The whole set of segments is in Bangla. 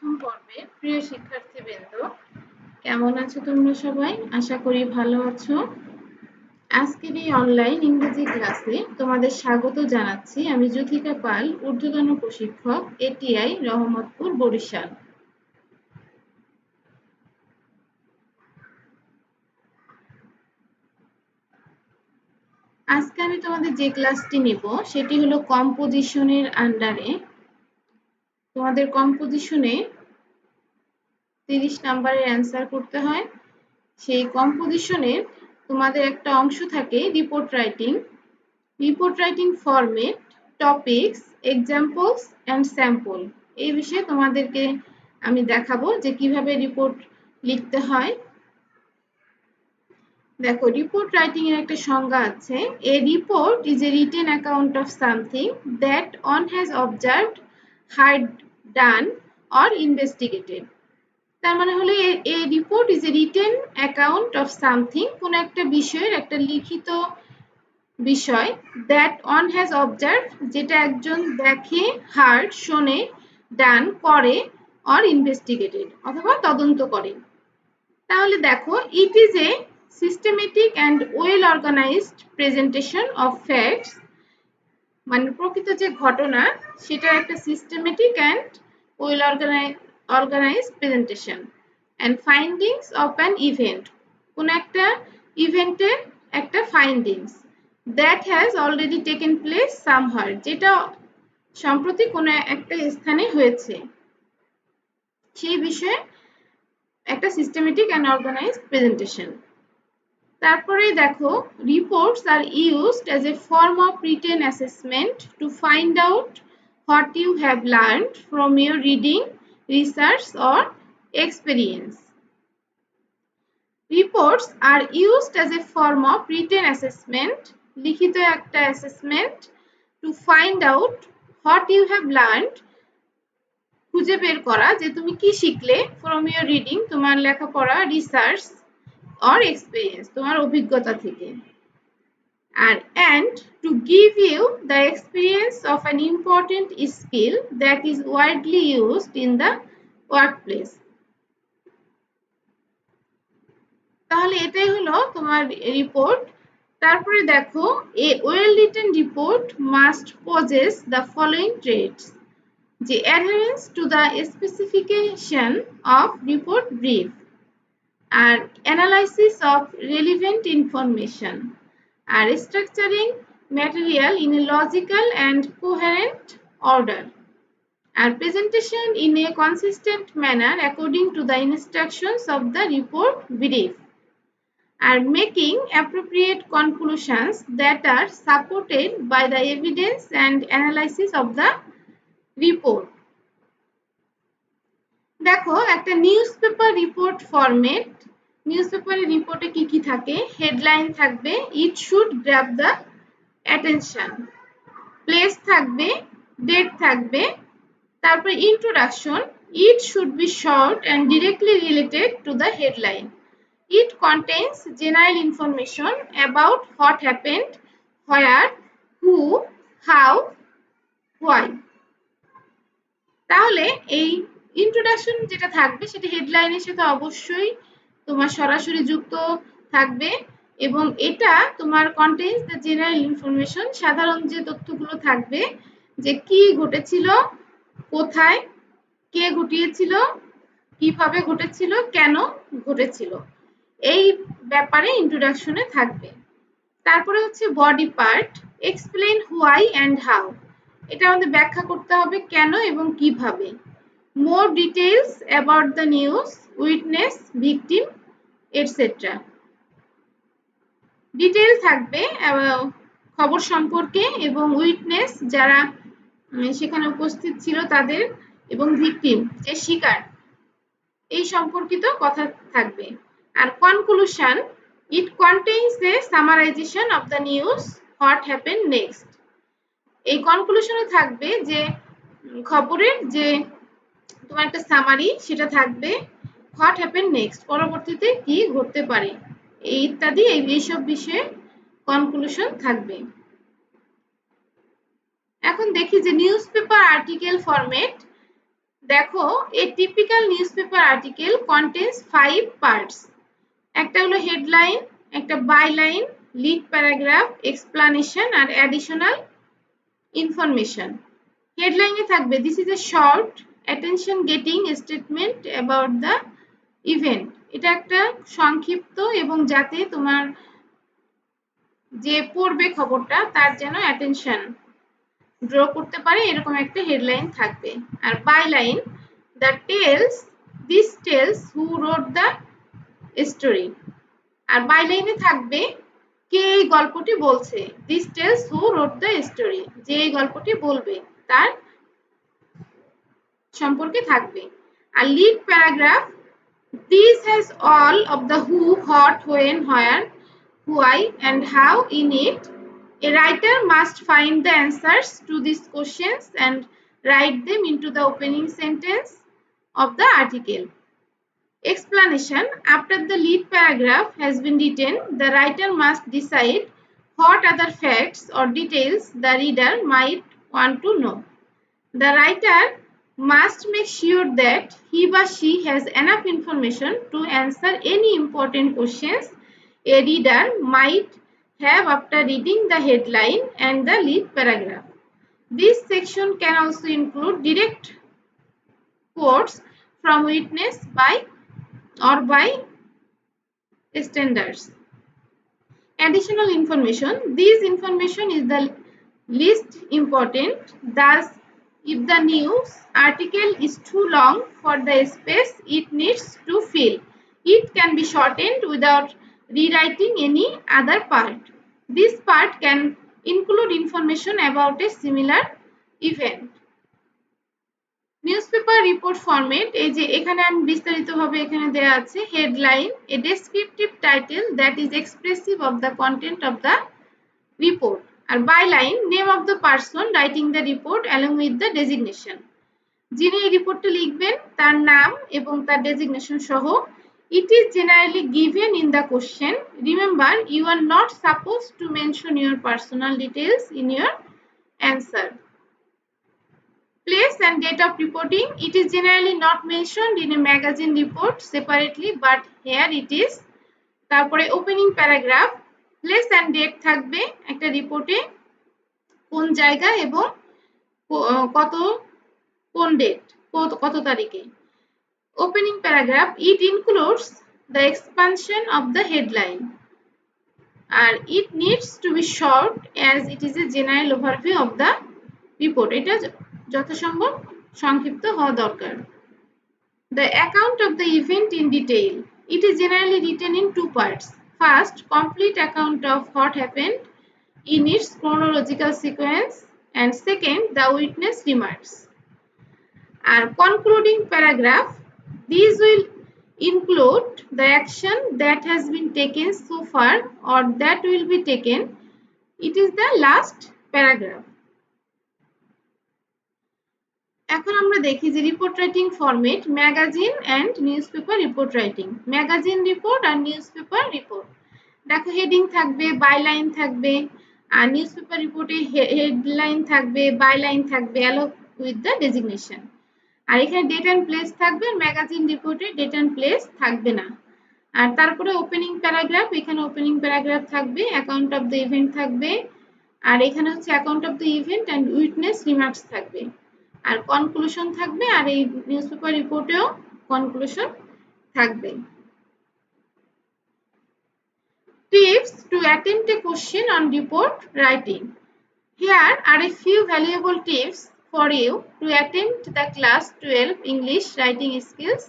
প্রথম পর্বে প্রিয় শিক্ষার্থীবৃন্দ, কেমন আছো তোমরা সবাই? আশা করি ভালো আছো। আজকের এই অনলাইন ইংরেজি ক্লাসে তোমাদের স্বাগত জানাচ্ছি। আমি জ্যোথিকা পাল, ঊর্ধ্বতন প্রশিক্ষক, এটিআই, রহমতপুর, বরিশাল। আজকে আমি তোমাদের যে ক্লাসটি নিব সেটি হলো কম্পোজিশনের আন্ডারে। তোমাদের কম্পোজিশনে 30 নাম্বারের অ্যান্সার করতে হয়। সেই কম্পোজিশনের তোমাদের একটা অংশ থাকে report writing. Report writing format, topics, examples and sample, এই বিষয়ে তোমাদেরকে আমি দেখাবো যে কিভাবে রিপোর্ট লিখতে হয়। দেখো, রিপোর্ট রাইটিং এর একটা সংজ্ঞা আছে। এ report is a written account of something that on has observed, hard, done or investigated. তার মানে হলো এ report is a written account of something, কোন একটা বিষয়ের একটা লিখিত বিষয়, দ্যাট অন হ্যাজ অবজার্ভ, যেটা একজন দেখে, হার্ড শোনে, ডান করে, অর ইনভেস্টিগেটেড অথবা তদন্ত করে। তাহলে দেখো, it is a systematic and well organized presentation of facts, মানে প্রকৃত যে ঘটনা সেটার একটা systematic and well organized presentation and findings of an event, কোন একটা ইভেন্টের একটা findings, that has already taken place somewhere, যেটা সম্প্রতি কোনো একটা স্থানে হয়েছে, সেই বিষয়ে একটা সিস্টেমেটিক অ্যান্ড অর্গানাইজড প্রেজেন্টেশন। তারপরে দেখো, reports are used as a form of written assessment to find out what you have learned from your reading, research or experience. Reports are used as a form of written assessment, লিখিত একটা assessment, to find out what you have learned, খুঁজে বের করা যে তুমি কি শিখলে, from your reading, তোমার লেখাপড়া, রিসার্চ or experience, তোমার অভিজ্ঞতা থেকে, আর and to give you the experience of an important skill that is widely used in the workplace. তাহলে এটাই হলো তোমার রিপোর্ট। তারপরে দেখো, a well written report must possess the following traits, যে adherence to the specification of report brief, আর অ্যানালাইসিস অফ রেলিভেন্ট ইনফরমেশন, আর structuring material in a logical and coherent order, আর presentation in a consistent manner according to the instructions of the report brief, are making appropriate conclusions that are supported by the evidence and analysis of the report. দেখো, একটা news paper report format, news পেপারের রিপোর্টে কি কি থাকে? হেডলাইন থাকবে, it should grab the attention, place থাকবে, ডেট থাকবে, তারপর introduction, it should be short and directly related to the headline. It contains general information about what happened, where, who, how, why. তাহলে এই ইন্ট্রোডাকশন যেটা থাকবে সেটা হেডলাইনের সাথে অবশ্যই তোমার সরাসরি যুক্ত থাকবে, এবং এটা তোমার কন্টেন্স দ্য জেনারেল ইনফরমেশন, সাধারণ যে তথ্যগুলো থাকবে, যে কি ঘটেছিল, কোথায়, কে ঘটিয়েছিল, কিভাবে ঘটেছিল, কেন ঘটেছিল, এই ব্যাপারে ইন্ট্রোডাকশনে থাকবে। তারপরে হচ্ছে body part, explain why and how, এটা আমাদের ব্যাখ্যা করতে হবে কেন এবং কিভাবে। More details about the news, witness, victim, etcetera. Detail থাকবে খবর সম্পর্কে, এবং উইটনেস যারা সেখানে উপস্থিত ছিল তাদের, এবং ভিকটিম যে শিকার, এই সম্পর্কিত কথা থাকবে। আর conclusion, it contains a summarization of the news, what happened next. এই কনক্লুশনে থাকবে যে খবরের যে তোমার একটা সামারি, সেটা থাকবে, what happened next, পরবর্তীতে কি ঘটতে পারে, এই ইত্যাদি, এইসব বিষয়ে কনক্লুশন থাকবে। এখন দেখি যে নিউজ পেপার আর্টিকেল ফরম্যাট। দেখো, a typical newspaper article contains 5 parts. একটা হলো হেডলাইন, একটা বাইলাইন, লিড প্যারাগ্রাফ, এক্সপ্লানেশন আর অ্যাডিশনাল ইনফরমেশন। হেডলাইনে থাকবে this is a short attention getting statement about the event. এটা একটা সংক্ষিপ্ত এবং যাতে তোমার যে পড়বে খবরটা তার যেন অ্যাটেনশন ড্র করতে পারে এরকম একটা হেডলাইন থাকবে। আর byline this tells who wrote the story. আর বাইলাইনে থাকবে কে এই গল্পটি বলছে, this tells who wrote the story, যে এই গল্পটি বলবে তার সম্পর্কে থাকবে। আর lead paragraph, this has all of the who, what, when, where, why and how in it. A writer must find the answers to these questions and write them into the opening sentence of the article. Explanation, after the lead paragraph has been written, the writer must decide what other facts or details the reader might want to know. The writer must make sure that he or she has enough information to answer any important questions a reader might have after reading the headline and the lead paragraph. This section can also include direct quotes from witness by standards. Additional information, this information is the least important. Thus, if the news article is too long for the space it needs to fill, it can be shortened without rewriting any other part. This part can include information about a similar event. Newspaper report format, এই যে এখানে আমি বিস্তারিতভাবে এখানে দেয়া আছে headline, a descriptive title that is expressive of the content of the report. আর byline, name of the person writing the report along with the designation, যিনি এই রিপোর্টটা লিখবেন তার নাম এবং তার ডেজিগনেশন সহ। It is generally given in the question, remember you are not supposed to mention your personal details in your answer. Place and date of reporting, it is generally not mentioned in a magazine report separately, but here it is. তারপরে opening paragraph, place and date থাকবে একটা রিপোর্টে কোন জায়গা এবং কোন ডেট কত তারিখে। Opening paragraph, it includes the expansion of the headline আর it needs to be short as it is a general overview of the report, এটা যথাসম্ভব সংক্ষিপ্ত হওয়া দরকার। The account of the event in detail, it is generally written in two parts. First, complete account of what happened in its chronological sequence, and second, the witness remarks. Our concluding paragraph, these will include the action that has been taken so far or that will be taken. It is the last paragraph. এখন আমরা দেখি যে report writing format, magazine and newspaper report writing. Magazine report আর নিউজপেপার রিপোর্ট, দেখো হেডিং থাকবে, বাইলাইন থাকবে, আর নিউজপেপার রিপোর্টে হেডলাইন থাকবে, বাইলাইন থাকবে অ্যালং উইথ দ্য ডেজিগনেশন। আর এখানে ডেট অ্যান্ড প্লেস থাকবে, ম্যাগাজিন রিপোর্টে ডেট অ্যান্ড প্লেস থাকবে না। আর তারপরে ওপেনিং প্যারাগ্রাফ, এখানে ওপেনিং প্যারাগ্রাফ থাকবে, অ্যাকাউন্ট অফ দ্য ইভেন্ট থাকবে, আর এখানে হচ্ছে account of the event and witness remarks থাকবে, আর কনক্লুশন থাকবে। আর এই নিউজপেপার রিপোর্টেও কনক্লুশন থাকবে। Tips to attempt a question on report writing. Here are a few valuable tips for you to attempt the class 12 English writing skills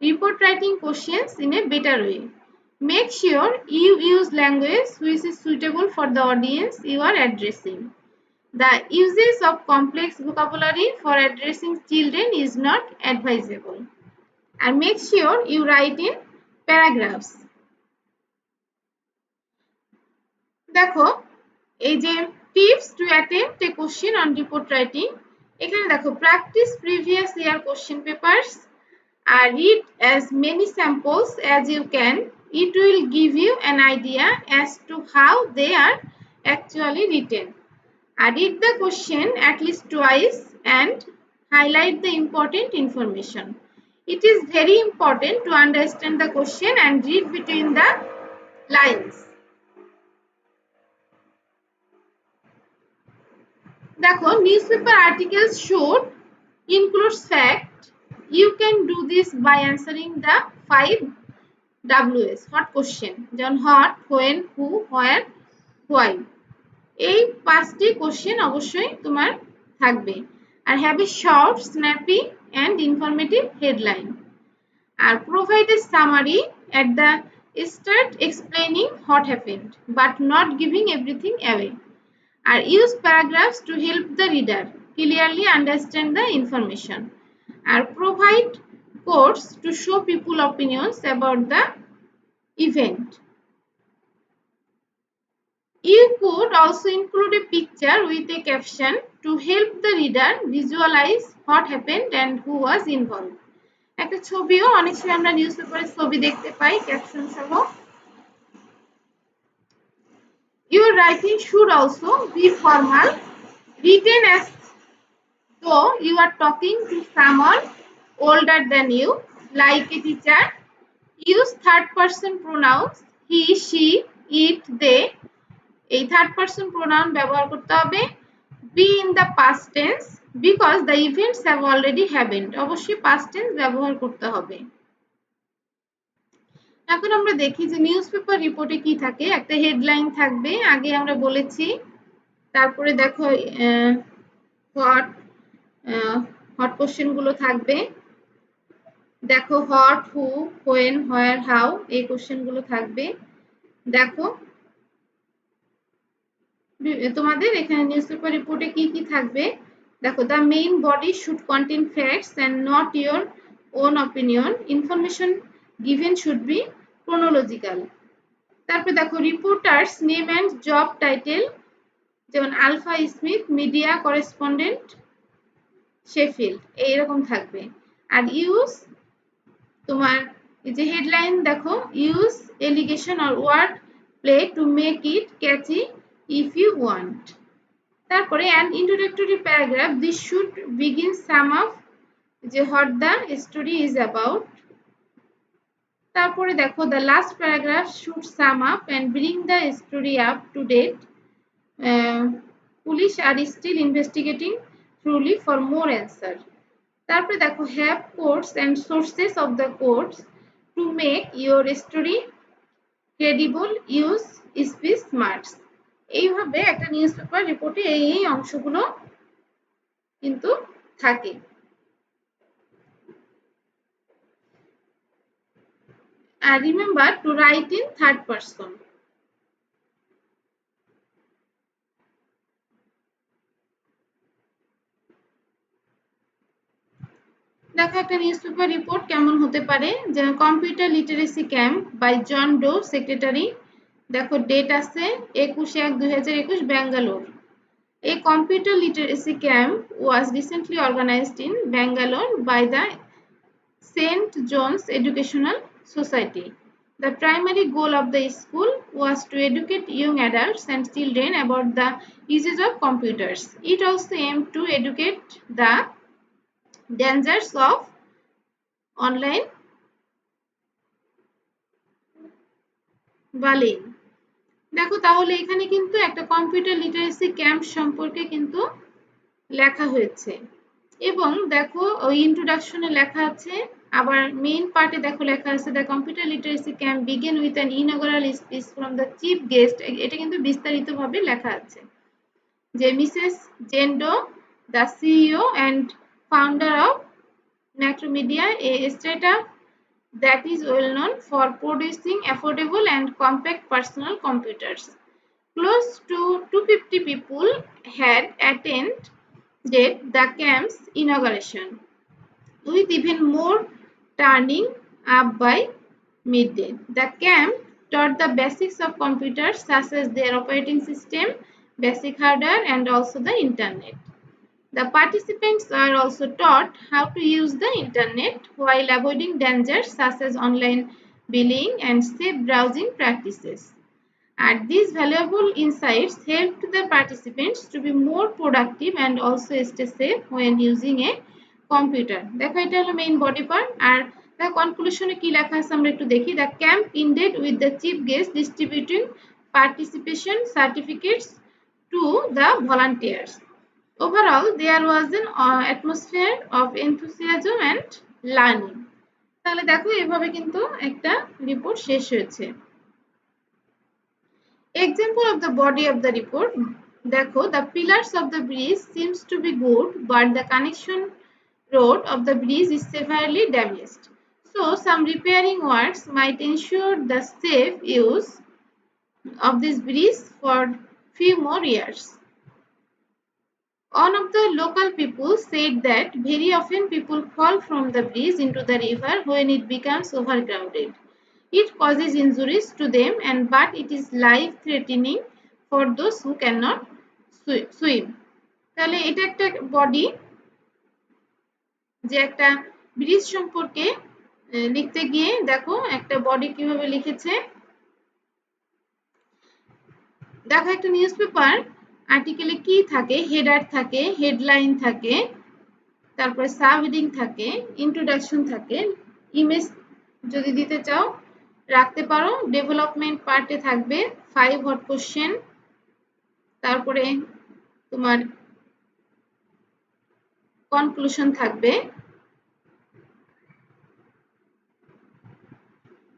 report writing questions in a better way. Make sure you use language which is suitable for the audience you are addressing. The usage of complex vocabulary for addressing children is not advisable. And make sure you write in paragraphs. দেখো, এই যে tips to attempt a question on report writing, এখানে দেখো practice previous year question papers আর read as many samples as you can. It will give you an idea as to how they are actually written. Read the question at least twice and Highlight the important information. It is very important to understand the question and read between the lines. দেখো, newspaper articles should include fact. You can do this by answering the 5 WS, hot question, যেমন hot, when, who, where, why. এই 5টি কোশ্চেন অবশ্যই তোমার থাকবে। আর have a short, snappy and informative headline. R provide a summary at the start explaining what happened, but not giving everything away. And use paragraphs to help the reader clearly understand the information. And provide quotes to show people opinions about the event. You could also include a picture with a caption to help the reader visualize what happened and who was involved. একটা ছবিও অনেক সময় আমরা নিউজ পেপারে ছবি দেখতে পাই ক্যাপশন সহ। Your writing should also be formal, written as though you are talking to someone older than you, like a teacher. Use third person pronouns he, she, it, they. এই থার্ড পারসন প্রোনাউন ব্যবহার করতে হবে। be in the past tense because the events have already happened. অবশ্যই past tense ব্যবহার করতে হবে। এখন আমরা দেখি যে নিউজ পেপার রিপোর্টে কি থাকে। একটা হেডলাইন থাকবে, আগে আমরা বলেছি। তারপরে দেখো হট কোশ্চেন গুলো থাকবে। দেখো hot, who, when, where, how এই কোশ্চেন গুলো থাকবে। দেখো তোমাদের এখানে নিউজ পেপার রিপোর্টে কি কি থাকবে দেখো। The main body should contain facts and not your own opinion. Information given should be chronological. তারপরে দেখো reporter's name and job title, যেমন Alpha Smith, media correspondent, Sheffield, এইরকম থাকবে। আর ইউজ তোমার এই যে হেডলাইন দেখো, use alliteration or word play to make it catchy if you want. তারপরে an introductory paragraph, this should begin sum up যে what the story is about. তারপরে দেখো the last paragraph should sum up and bring the story up to date. Police are still investigating thoroughly for more answer. তারপরে দেখো have quotes and sources of the quotes to make your story credible. Use speech marks. এইভাবে একটা নিউজ পেপার রিপোর্টে এই অংশগুলো কিন্তু থাকে। And remember to write in third person. দেখো একটা নিউজ পেপার রিপোর্ট কেমন হতে পারে, যেমন computer literacy camp by John Doe, secretary. দেখো ডেট আছে 21/1/2021, Bangalore. A computer literacy camp was recently organized in Bangalore by the St. John's Educational Society. The primary goal of the school was to educate young adults and children about the uses of computers. It also aimed to educate the dangers of online bullying. দেখো তাহলে এখানে কিন্তু একটা কম্পিউটার লিটারেসি ক্যাম্প সম্পর্কে কিন্তু লেখা হয়েছে এবং দেখো ওই ইন্ট্রোডাকশনে লেখা আছে, আবার মেইন পার্টে দেখো লেখা আছে the computer literacy camp begin with an inaugural speech from the chief guest. এটা কিন্তু বিস্তারিতভাবে লেখা আছে যে Mrs Jendo, the CEO and founder of Macromedia, a startup that is well known for producing affordable and compact personal computers. Close to 250 people had attended the camp's inauguration, with even more turning up by midday. The camp taught the basics of computers such as their operating system, basic hardware, and also the internet. The participants are also taught how to use the internet while avoiding dangers such as online bullying and safe browsing practices. And these valuable insights helped the participants to be more productive and also stay safe when using a computer. দেখো এটা হলো মেইন বডি পার্ট। আর দেখো কনক্লুশনে কি লেখা আছে আমরা একটু দেখি। The camp ended with the chief guest distributing participation certificates to the volunteers. Overall, there was an atmosphere of enthusiasm and learning. তাহলে দেখো এভাবে কিন্তু একটা রিপোর্ট শেষ হয়েছে। Example of the body of the report. দেখো the pillars of the bridge seems to be good, but the connection road of the bridge is severely damaged. So some repairing works might ensure the safe use of this bridge for few more years. One of the local people said that very often people fall from the bridge into the river when it becomes overcrowded. It causes injuries to them, but it is life-threatening for those who cannot swim. তাহলে এটা একটা বডি যে একটা ব্রিজ সম্পর্কে লিখতে গিয়ে দেখো একটা বডি কিভাবে লিখেছে। দেখো একটা নিউজপেপার আর্টিকেলে কি থাকে, হেডার থাকে, হেডলাইন থাকে, তারপরে সাব হেডিং থাকে, ইন্ট্রোডাকশন থাকে, ইমেজ যদি দিতে চাও রাখতে পারো, ডেভেলপমেন্ট পার্টে থাকবে 5 হট কোশ্চেন, তারপরে তোমার কনক্লুশন থাকবে।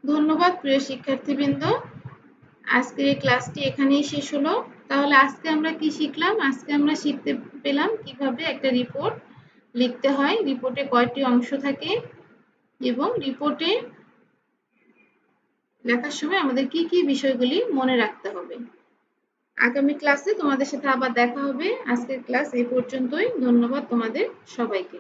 ধন্যবাদ প্রিয় শিক্ষার্থীবৃন্দ, আজকের এই ক্লাসটি এখানেই শেষ হলো। তাহলে আজকে আমরা কি শিখলাম? আজকে আমরা শিখতে পেলাম কিভাবে একটা রিপোর্ট লিখতে হয়, রিপোর্টে কয়টি অংশ থাকে এবং রিপোর্টে লেখার সময় আমাদের কি কি বিষয়গুলি মনে রাখতে হবে। আগামী ক্লাসে তোমাদের সাথে আবার দেখা হবে। আজকের ক্লাস এই পর্যন্তই। ধন্যবাদ তোমাদের সবাইকে।